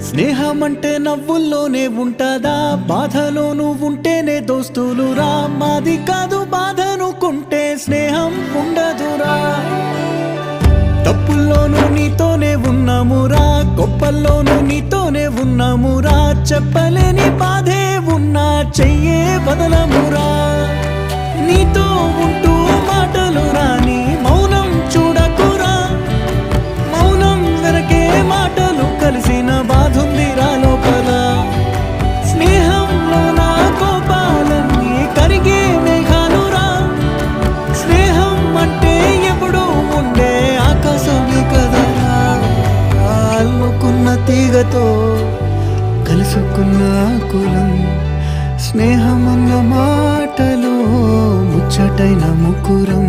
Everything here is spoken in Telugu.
స్నేహమంటే నవ్వుల్లోనే ఉంటదా, బాధలోనూ ఉంటేనే దోస్తులురా. మాది కాదు బాధనుకుంటే స్నేహం ఉండదురా. తప్పుల్లోనూ నీతోనే ఉన్నామురా, గొప్పల్లోనూ నీతోనే ఉన్నామురా. చెప్పలేని బాధే ఉన్నా చెయ్యే బదలమురా. నీతో ఉంటూ మాటలు రాని మౌనం చూడకురా. మౌనం వెనకే మాటలు కలిసిన బాధుందిరా లోపల. స్నేహంలో నా కోపాలన్నీ కరిగే మేఘాలురా. స్నేహం అంటే ఎప్పుడూ ఉండే ఆకాశమే కదరా. అల్లుకున్న తీగతో కలుసుకున్న కులం. స్నేహమన్న మాటలో ముచ్చటైన ముకురం.